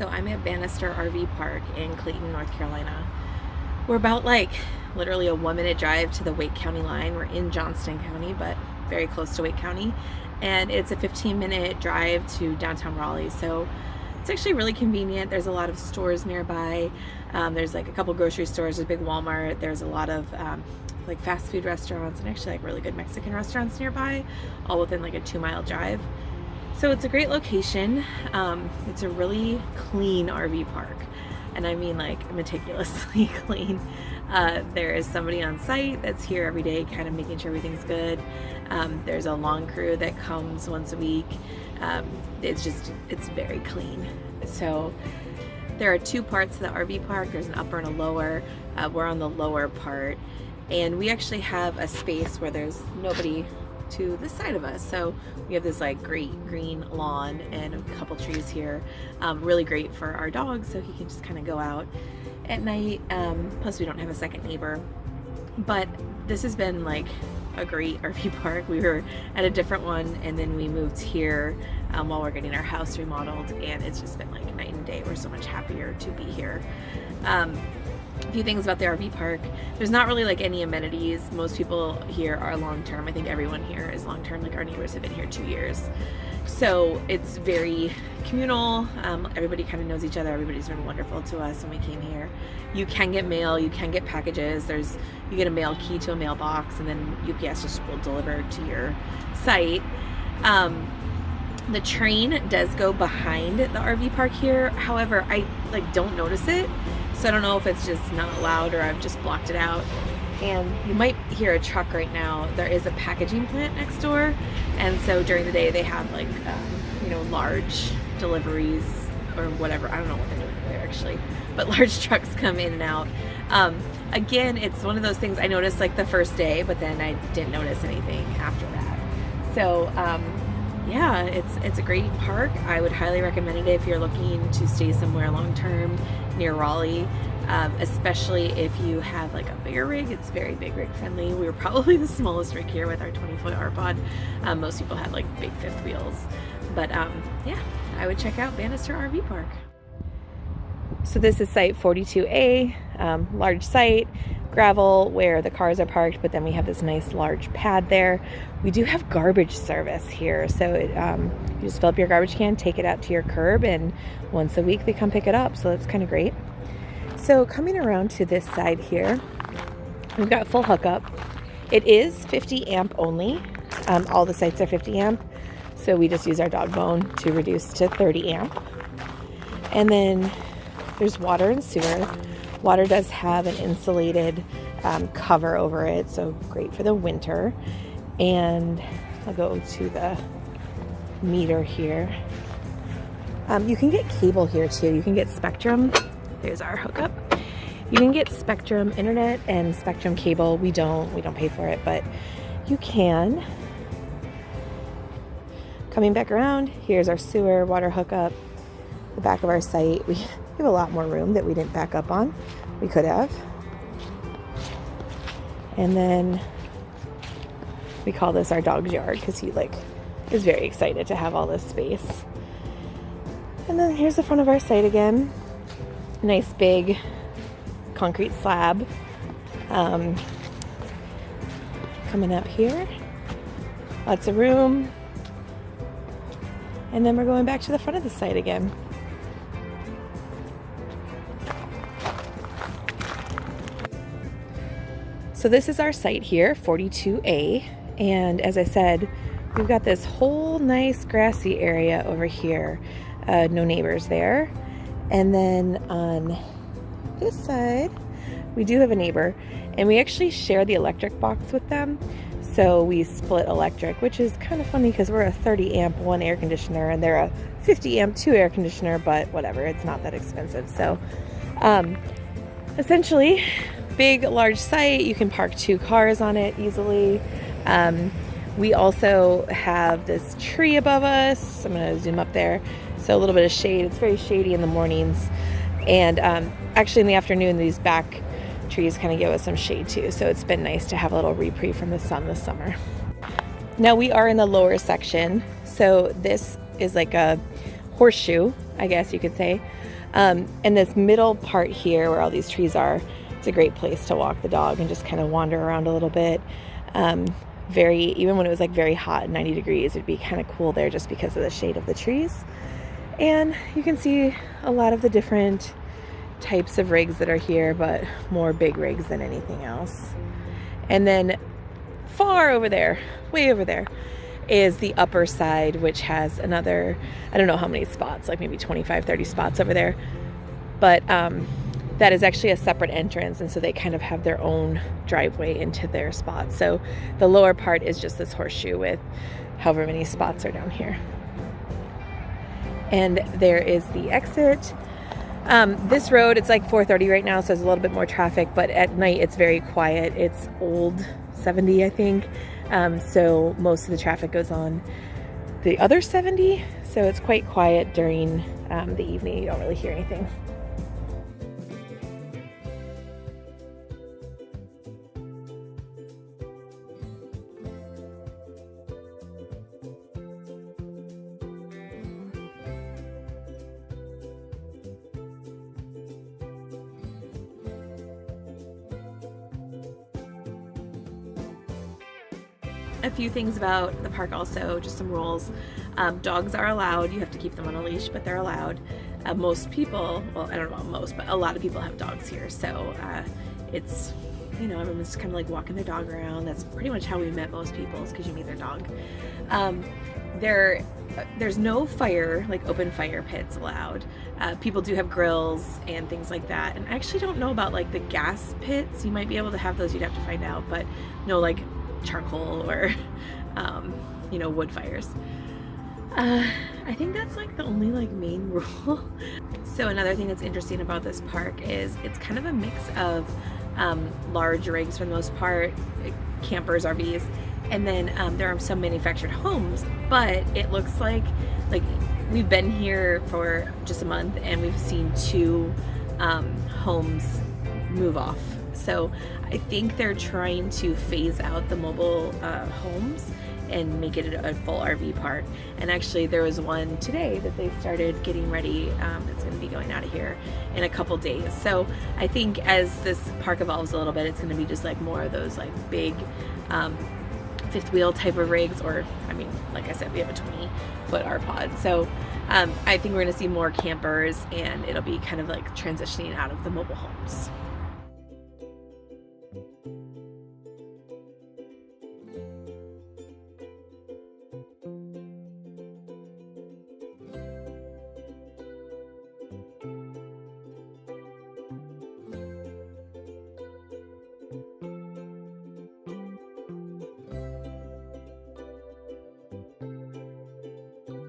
So I'm at Bannister RV Park in Clayton, North Carolina. We're about literally a 1-minute drive to the Wake County line. We're in Johnston County, but very close to Wake County. And it's a 15-minute drive to downtown Raleigh. So it's actually really convenient. There's a lot of stores nearby. There's a couple grocery stores, a big Walmart. There's a lot of fast food restaurants and actually really good Mexican restaurants nearby, all within a 2-mile drive. So it's a great location. It's a really clean RV park, and I mean meticulously clean. There is somebody on site that's here every day kind of making sure everything's good. There's a lawn crew that comes once a week. It's very clean. So there are 2 parts to the RV park. There's an upper and a lower. We're on the lower part, and we actually have a space where there's nobody to the side of us. So we have this great green lawn and a couple trees here. Really great for our dog, so he can just kind of go out at night. Plus we don't have a second neighbor. But this has been a great RV park. We were at a different one, and then we moved here while we're getting our house remodeled, and it's just been night and day. We're so much happier to be here. A few things about the RV park. There's not really any amenities. Most people here are long-term. I think everyone here is long-term. Our neighbors have been here 2 years. So it's very communal. Everybody kind of knows each other. Everybody's been wonderful to us when we came here. You can get mail, you can get packages. You get a mail key to a mailbox, and then UPS just will deliver to your site. The train does go behind the RV park here. However, I don't notice it. So I don't know if it's just not allowed or I've just blocked it out. And you might hear a truck right now. There is a packaging plant next door. And so during the day they have large deliveries or whatever. I don't know what they're doing there actually. But large trucks come in and out. Again, it's one of those things I noticed the first day, but then I didn't notice anything after that. So yeah, it's a great park. I would highly recommend it if you're looking to stay somewhere long term near Raleigh, especially if you have a bigger rig. It's very big rig friendly. We were probably the smallest rig here with our 20-foot R-Pod. Most people have big fifth wheels, but yeah, I would check out Bannister RV Park. So this is site 42A, large site, gravel where the cars are parked, but then we have this nice large pad there. We do have garbage service here, so you just fill up your garbage can, take it out to your curb, and once a week they come pick it up, so that's kind of great. So coming around to this side here, we've got full hookup. It is 50 amp only. All the sites are 50 amp, so we just use our dog bone to reduce to 30 amp. And then there's water and sewer. Water does have an insulated cover over it, so great for the winter. And I'll go to the meter here. You can get cable here too. You can get Spectrum. There's our hookup. You can get Spectrum internet and Spectrum cable. We don't pay for it, but you can. Coming back around, here's our sewer, water hookup. The back of our site, we have a lot more room that we didn't back up on. We could have. And then we call this our dog's yard because he is very excited to have all this space. And then here's the front of our site again. Nice big concrete slab. Coming up here, lots of room. And then we're going back to the front of the site again. So this is our site here, 42A, and as I said, we've got this whole nice grassy area over here. No neighbors there. And then on this side, we do have a neighbor, and we actually share the electric box with them. So we split electric, which is kind of funny because we're a 30 amp 1 air conditioner and they're a 50 amp 2 air conditioner, but whatever, it's not that expensive. So essentially, big, large site. You can park 2 cars on it easily. We also have this tree above us. I'm going to zoom up there. So a little bit of shade. It's very shady in the mornings. And actually in the afternoon, these back trees kind of give us some shade too. So it's been nice to have a little reprieve from the sun this summer. Now we are in the lower section. So this is like a horseshoe, I guess you could say. And this middle part here where all these trees are, it's a great place to walk the dog and just kind of wander around a little bit. Even when it was like very hot, 90 degrees, it'd be kind of cool there just because of the shade of the trees. And you can see a lot of the different types of rigs that are here, but more big rigs than anything else. And then far over there, way over there, is the upper side, which has another, I don't know how many spots, like maybe 25, 30 spots over there. But that is actually a separate entrance, and so they kind of have their own driveway into their spot. So the lower part is just this horseshoe with however many spots are down here. And there is the exit. This road, it's like 4:30 right now, so there's a little bit more traffic, but at night it's very quiet. It's old 70, I think. So most of the traffic goes on the other 70. So it's quite quiet during the evening. You don't really hear anything. A few things about the park also, just some rules. Dogs are allowed. You have to keep them on a leash, but they're allowed. Most people, well, I don't know about most, but a lot of people have dogs here. So it's, everyone's just kind of like walking their dog around. That's pretty much how we met most people, is because you meet their dog. There's no fire, like open fire pits allowed. People do have grills and things like that. And I actually don't know about like the gas pits. You might be able to have those, you'd have to find out, but no like charcoal or wood fires. I think that's like the only like main rule. So another thing that's interesting about this park is it's kind of a mix of large rigs for the most part, campers, RVs, and then there are some manufactured homes, but it looks like we've been here for just a month and we've seen 2 homes move off. So I think they're trying to phase out the mobile homes and make it a full RV park. And actually there was one today that they started getting ready. It's going to be going out of here in a couple days. So I think as this park evolves a little bit, it's going to be just like more of those like big fifth wheel type of rigs, or I mean, like I said, we have a 20-foot R-Pod. So I think we're going to see more campers, and it'll be kind of like transitioning out of the mobile homes.